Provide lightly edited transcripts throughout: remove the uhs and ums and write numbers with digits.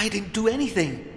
I didn't do anything.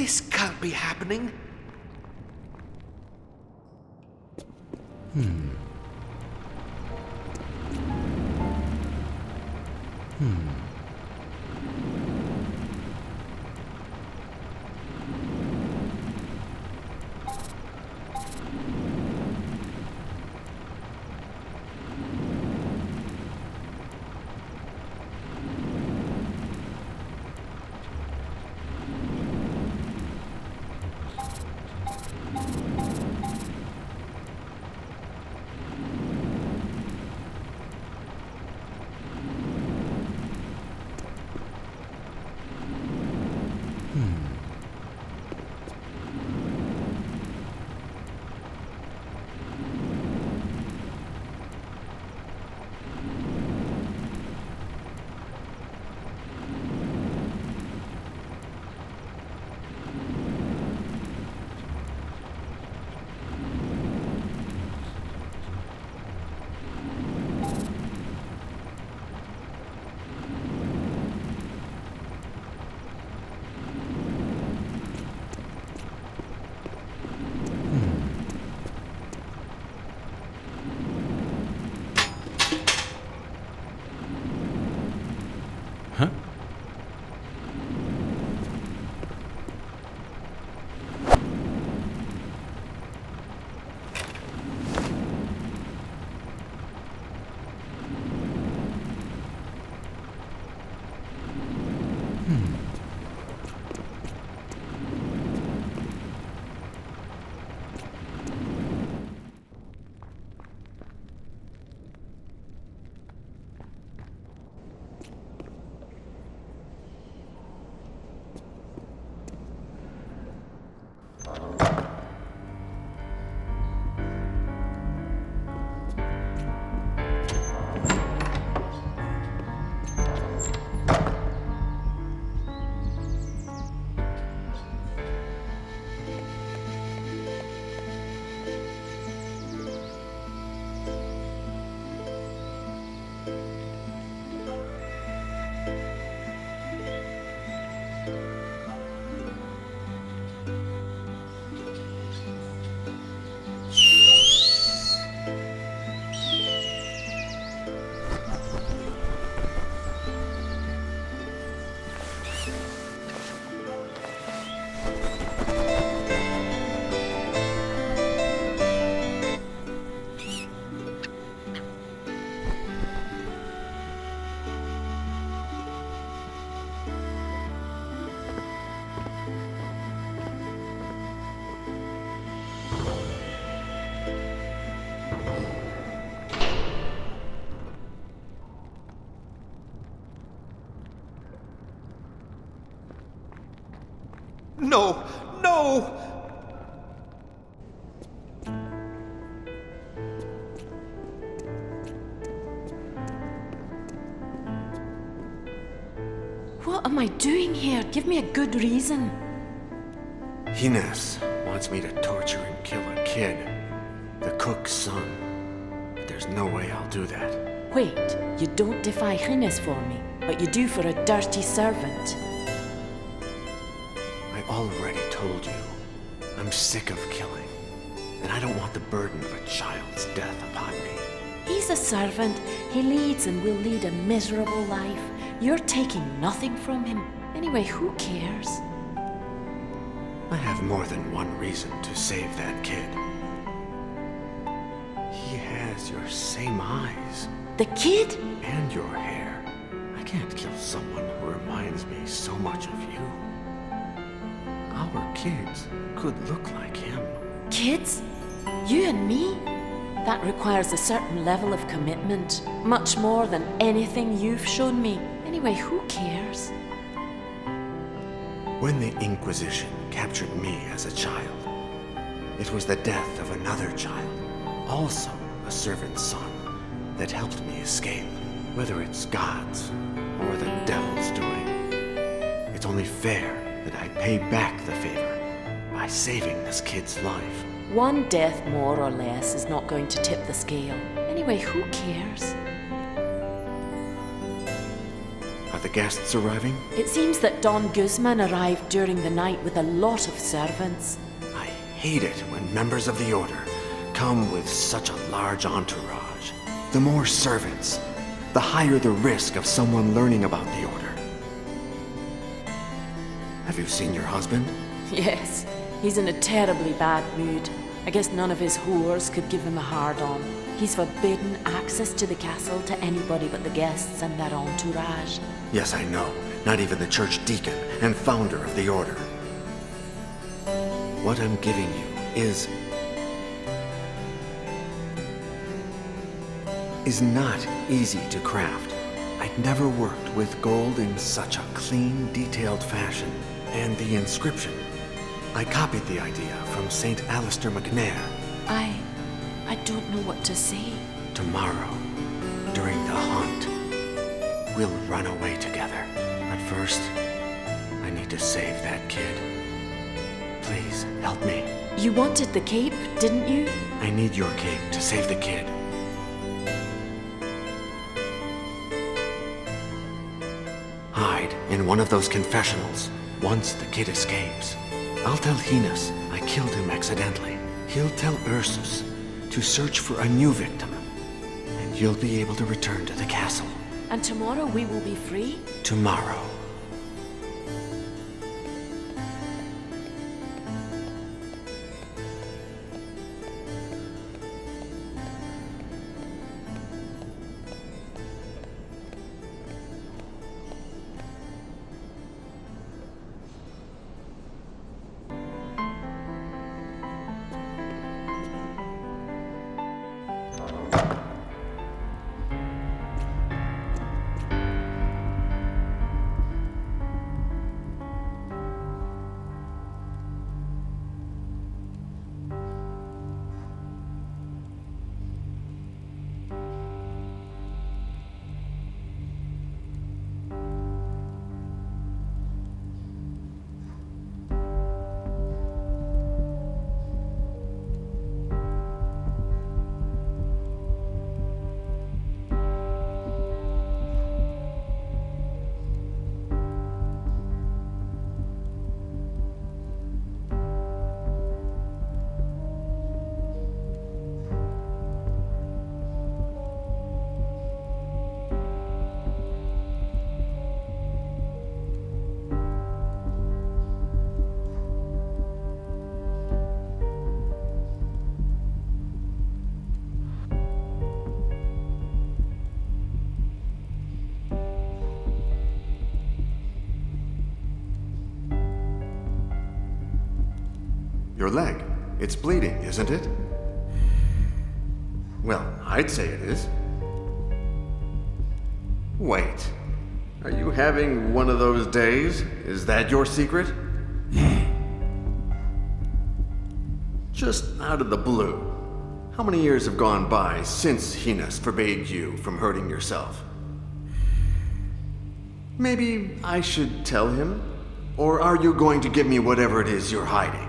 This can't be happening. No! No! What am I doing here? Give me a good reason. Ines wants me to torture and kill a kid. The cook's son. But there's no way I'll do that. Wait, you don't defy Ines for me, but you do for a dirty servant. I already told you. I'm sick of killing. And I don't want the burden of a child's death upon me. He's a servant. He leads and will lead a miserable life. You're taking nothing from him. Anyway, who cares? I have more than one reason to save that kid. He has your same eyes. The kid? And your hair. I can't kill someone who reminds me so much of you. Our kids could look like him. Kids? You and me? That requires a certain level of commitment. Much more than anything you've shown me. Anyway, who cares? When the Inquisition captured me as a child, it was the death of another child, also a servant's son, that helped me escape. Whether it's God's or the devil's doing, it's only fair that I pay back the favor by saving this kid's life. One death more or less is not going to tip the scale. Anyway, who cares? A about the guests arriving? It seems that Don Guzman arrived during the night with a lot of servants. I hate it when members of the Order come with such a large entourage. The more servants, the higher the risk of someone learning about the Order. Have you seen your husband? Yes, he's in a terribly bad mood. I guess none of his whores could give him a hard-on. He's forbidden access to the castle to anybody but the guests and their entourage. Yes, I know. Not even the church deacon and founder of the Order. What I'm giving you is not easy to craft. I'd never worked with gold in such a clean, detailed fashion. And the inscription, I copied the idea from St. Alistair McNair. I don't know what to say. Tomorrow, during the hunt, we'll run away together. But first, I need to save that kid. Please, help me. You wanted the cape, didn't you? I need your cape to save the kid. Hide in one of those confessionals once the kid escapes. I'll tell Hines I killed him accidentally. He'll tell Ursus to search for a new victim, and you'll be able to return to the castle. And tomorrow we will be free? Tomorrow. Your leg. It's bleeding, isn't it? Well, I'd say it is. Wait. Are you having one of those days? Is that your secret? Just out of the blue. How many years have gone by since Hines forbade you from hurting yourself? Maybe I should tell him? Or are you going to give me whatever it is you're hiding?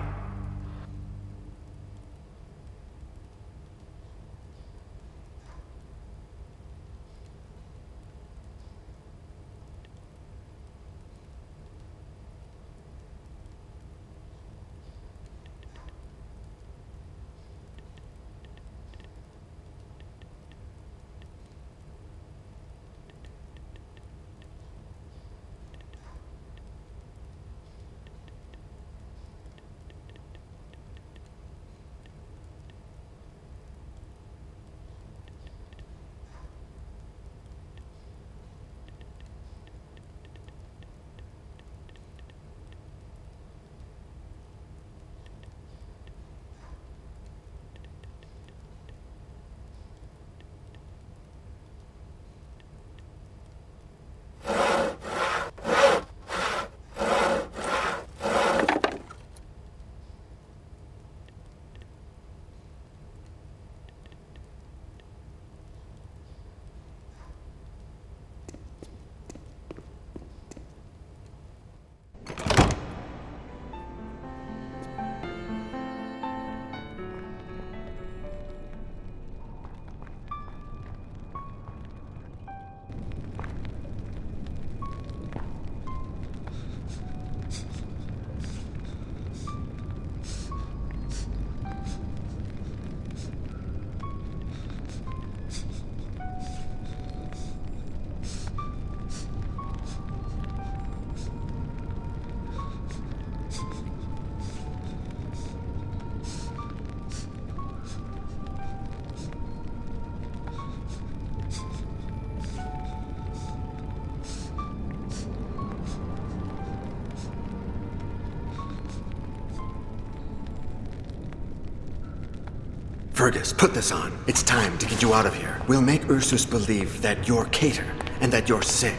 Fergus, put this on. It's time to get you out of here. We'll make Ursus believe that you're Cater and that you're sick.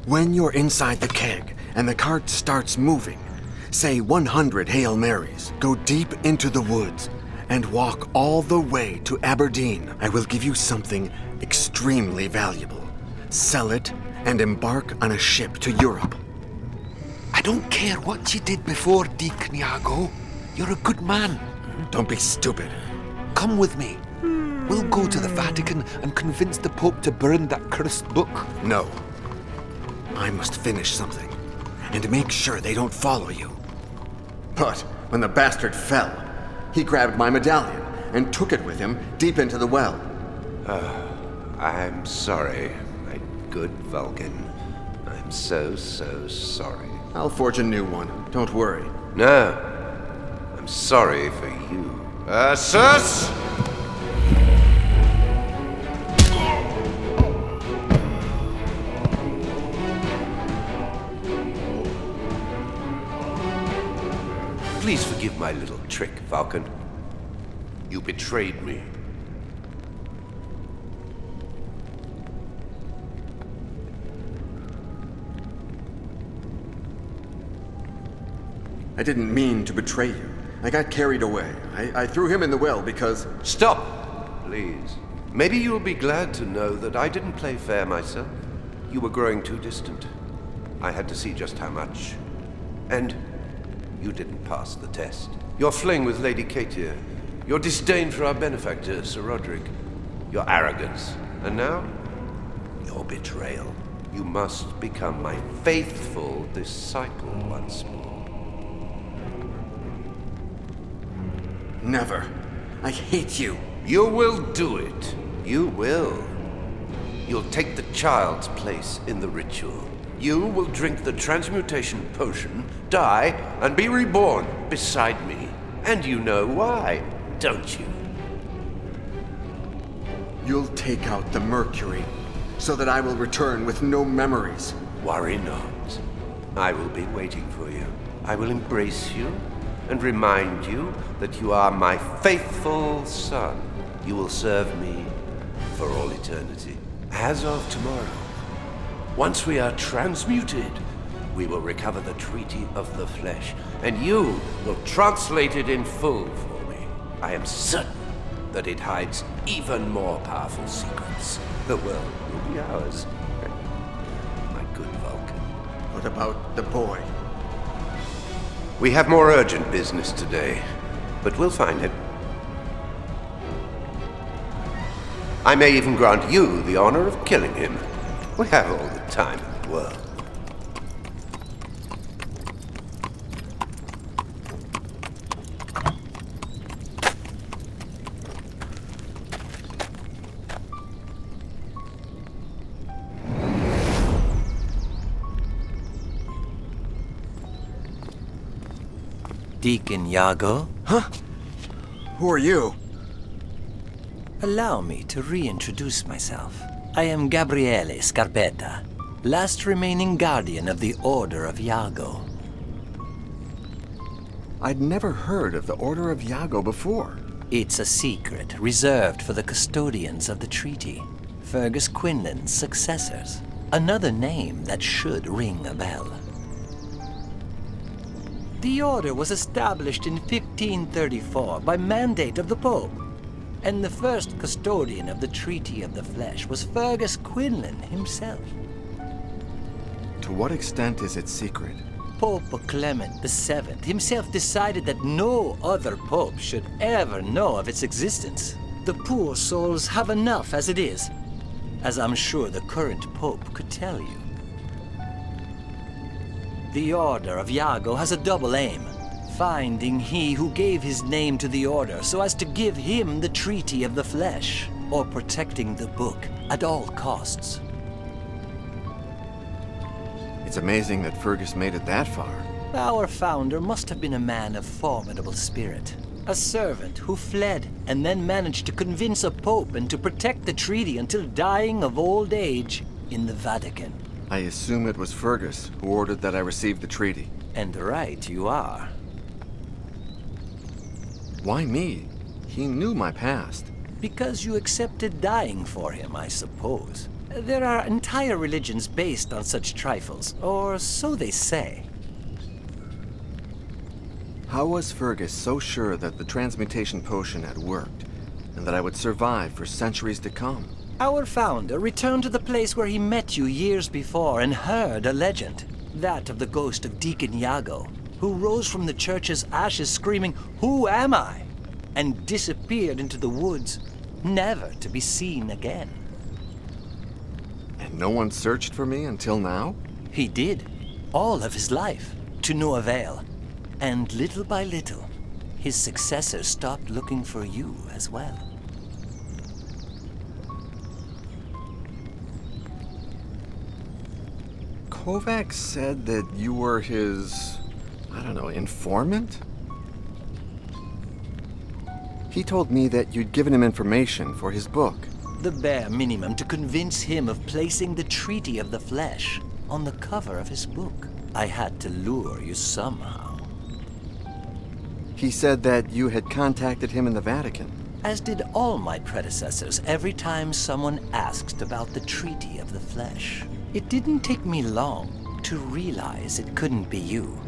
When you're inside the keg and the cart starts moving, say 100 Hail Marys, go deep into the woods, and walk all the way to Aberdeen. I will give you something extremely valuable. Sell it and embark on a ship to Europe. I don't care what you did before, Deacon Iago. You're a good man. Don't be stupid. Come with me. We'll go to the Vatican and convince the Pope to burn that cursed book. No. I must finish something, and make sure they don't follow you. But when the bastard fell, he grabbed my medallion and took it with him deep into the well. I'm sorry, my good Vulcan. I'm so sorry. I'll forge a new one. Don't worry. No, I'm sorry for you. Ursus! Please forgive my little trick, Vulcan. You betrayed me. I didn't mean to betray you. I got carried away. I threw him in the well because... Stop, please. Maybe you'll be glad to know that I didn't play fair myself. You were growing too distant. I had to see just how much. And you didn't pass the test. Your fling with Lady Katia, your disdain for our benefactor, Sir Roderick, your arrogance, and now, your betrayal. You must become my faithful disciple once more. Never. I hate you. You will do it. You will. You'll take the child's place in the ritual. You will drink the transmutation potion, die, and be reborn beside me. And you know why, don't you? You'll take out the mercury, so that I will return with no memories. Worry not. I will be waiting for you. I will embrace you and remind you that you are my faithful son. You will serve me for all eternity. As of tomorrow, once we are transmuted, we will recover the Treaty of the Flesh, and you will translate it in full for me. I am certain that it hides even more powerful secrets. The world will be ours, my good Vulcan. What about the boy? We have more urgent business today, but we'll find him. I may even grant you the honor of killing him. We have all the time in the world. Deacon Iago? Huh? Who are you? Allow me to reintroduce myself. I am Gabriele Scarpetta, last remaining guardian of the Order of Iago. I'd never heard of the Order of Iago before. It's a secret reserved for the custodians of the treaty, Fergus Quinlan's successors. Another name that should ring a bell. The Order was established in 1534 by mandate of the Pope, and the first custodian of the Treaty of the Flesh was Fergus Quinlan himself. To what extent is it secret? Pope Clement VII himself decided that no other pope should ever know of its existence. The poor souls have enough as it is, as I'm sure the current pope could tell you. The Order of Iago has a double aim: finding he who gave his name to the Order so as to give him the Treaty of the Flesh, or protecting the book at all costs. It's amazing that Fergus made it that far. Our founder must have been a man of formidable spirit. A servant who fled and then managed to convince a pope and to protect the treaty until dying of old age in the Vatican. I assume it was Fergus who ordered that I receive the treaty. And right you are. Why me? He knew my past. Because you accepted dying for him, I suppose. There are entire religions based on such trifles, or so they say. How was Fergus so sure that the transmutation potion had worked, and that I would survive for centuries to come? Our founder returned to the place where he met you years before and heard a legend. That of the ghost of Deacon Iago, who rose from the church's ashes screaming, "Who am I?" and disappeared into the woods, never to be seen again. And no one searched for me until now? He did, all of his life, to no avail. And little by little, his successors stopped looking for you as well. Kovacs said that you were his, informant? He told me that you'd given him information for his book. The bare minimum to convince him of placing the Treaty of the Flesh on the cover of his book. I had to lure you somehow. He said that you had contacted him in the Vatican. As did all my predecessors every time someone asked about the Treaty of the Flesh. It didn't take me long to realize it couldn't be you,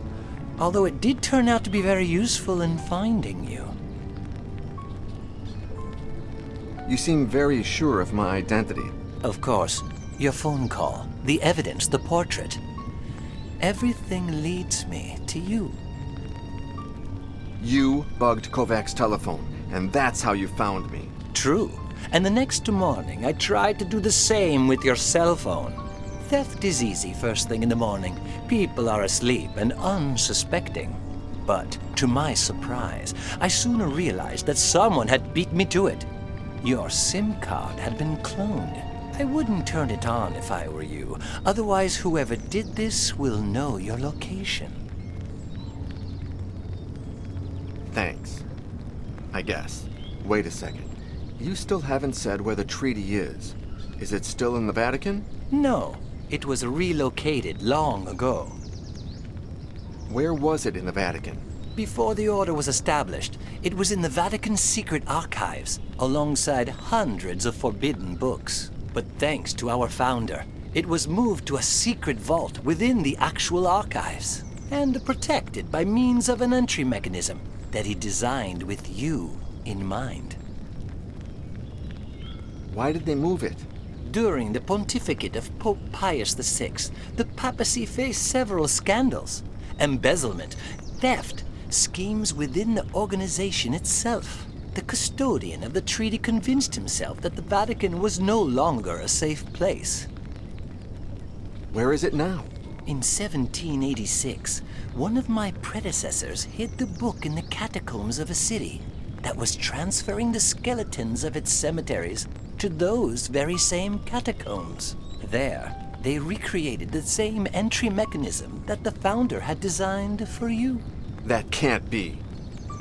although it did turn out to be very useful in finding you. You seem very sure of my identity. Of course, your phone call, the evidence, the portrait. Everything leads me to you. You bugged Kovacs' telephone, and that's how you found me. True. And the next morning, I tried to do the same with your cell phone. Theft is easy first thing in the morning. People are asleep and unsuspecting. But, to my surprise, I soon realized that someone had beat me to it. Your SIM card had been cloned. I wouldn't turn it on if I were you. Otherwise, whoever did this will know your location. Thanks. I guess. Wait a second. You still haven't said where the treaty is. Is it still in the Vatican? No. It was relocated long ago. Where was it in the Vatican? Before the order was established, it was in the Vatican's secret archives, alongside hundreds of forbidden books. But thanks to our founder, it was moved to a secret vault within the actual archives, and protected by means of an entry mechanism that he designed with you in mind. Why did they move it? During the pontificate of Pope Pius VI, the papacy faced several scandals: embezzlement, theft, schemes within the organization itself. The custodian of the treaty convinced himself that the Vatican was no longer a safe place. Where is it now? In 1786, one of my predecessors hid the book in the catacombs of a city that was transferring the skeletons of its cemeteries to those very same catacombs. There, they recreated the same entry mechanism that the founder had designed for you. That can't be.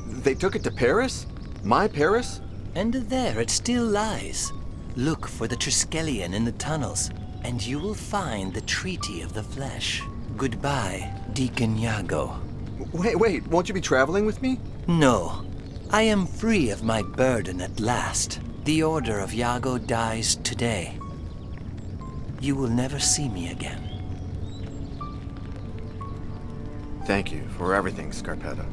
They took it to Paris? My Paris? And there it still lies. Look for the Triskelion in the tunnels, and you will find the Treaty of the Flesh. Goodbye, Deacon Iago. Wait, won't you be traveling with me? No. I am free of my burden at last. The Order of Iago dies today. You will never see me again. Thank you for everything, Scarpetta.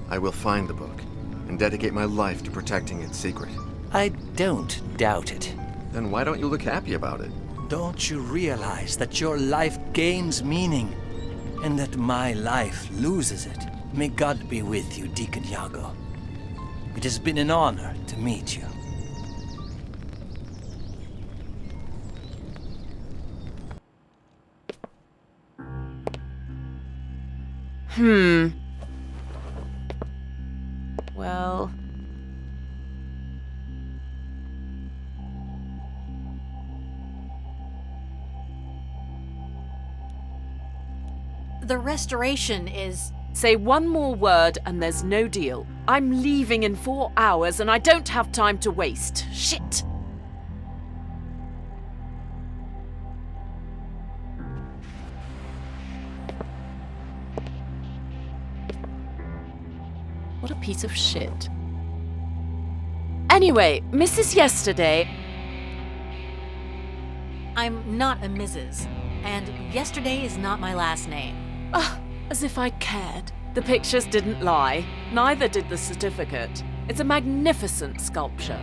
I will find the book and dedicate my life to protecting its secret. I don't doubt it. Then why don't you look happy about it? Don't you realize that your life gains meaning and that my life loses it? May God be with you, Deacon Iago. It has been an honor to meet you. Well... The restoration is... Say one more word and there's no deal. I'm leaving in 4 hours and I don't have time to waste. Shit! What a piece of shit. Anyway, Mrs. Yesterday... I'm not a Mrs., and yesterday is not my last name. As if I cared. The pictures didn't lie. Neither did the certificate. It's a magnificent sculpture.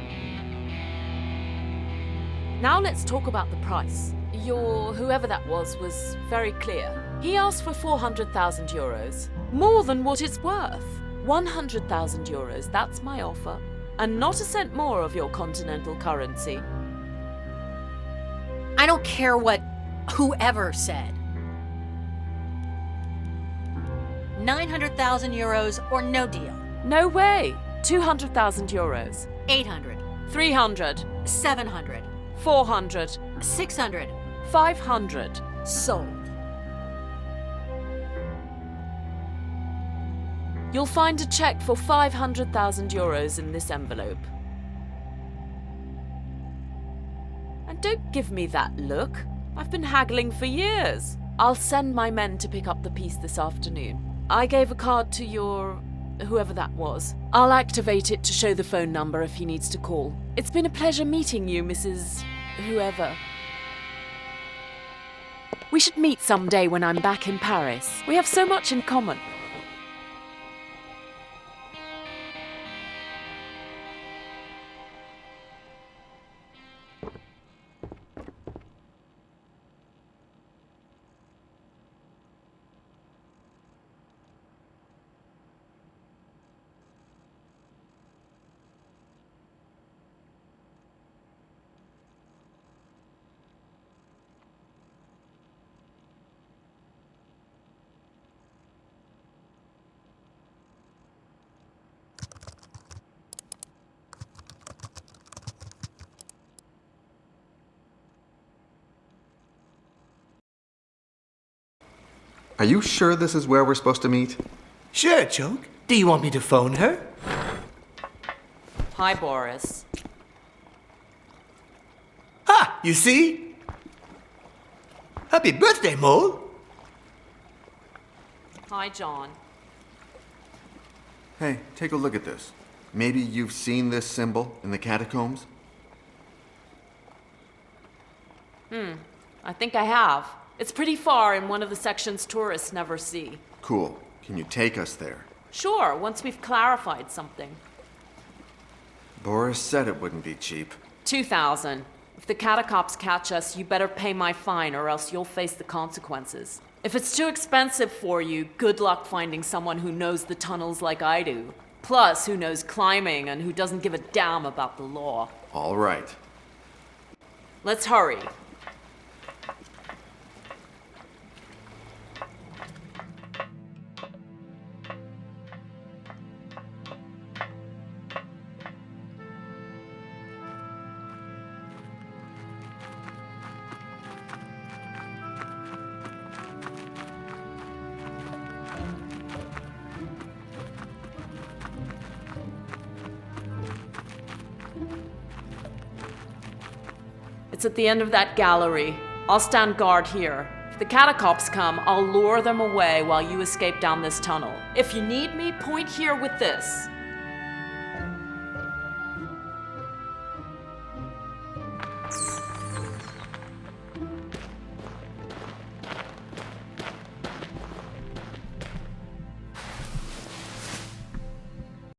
Now let's talk about the price. Your whoever that was very clear. He asked for 400,000 euros. More than what it's worth. 100,000 euros, that's my offer. And not a cent more of your continental currency. I don't care what whoever said. 900,000 euros or no deal. No way. 200,000 euros. 800. 300. 700. 400. 600. 500. Sold. You'll find a check for 500,000 euros in this envelope. And don't give me that look. I've been haggling for years. I'll send my men to pick up the piece this afternoon. I gave a card to your... whoever that was. I'll activate it to show the phone number if he needs to call. It's been a pleasure meeting you, Mrs. whoever. We should meet someday when I'm back in Paris. We have so much in common. Are you sure this is where we're supposed to meet? Sure, Choke. Do you want me to phone her? Hi, Boris. Ha! You see? Happy birthday, Mole! Hi, John. Hey, take a look at this. Maybe you've seen this symbol in the catacombs? I think I have. It's pretty far in one of the sections tourists never see. Cool. Can you take us there? Sure, once we've clarified something. Boris said it wouldn't be cheap. 2,000. If the catacombs catch us, you better pay my fine or else you'll face the consequences. If it's too expensive for you, good luck finding someone who knows the tunnels like I do. Plus, who knows climbing and who doesn't give a damn about the law. All right. Let's hurry. It's at the end of that gallery. I'll stand guard here. If the catacombs come, I'll lure them away while you escape down this tunnel. If you need me, point here with this.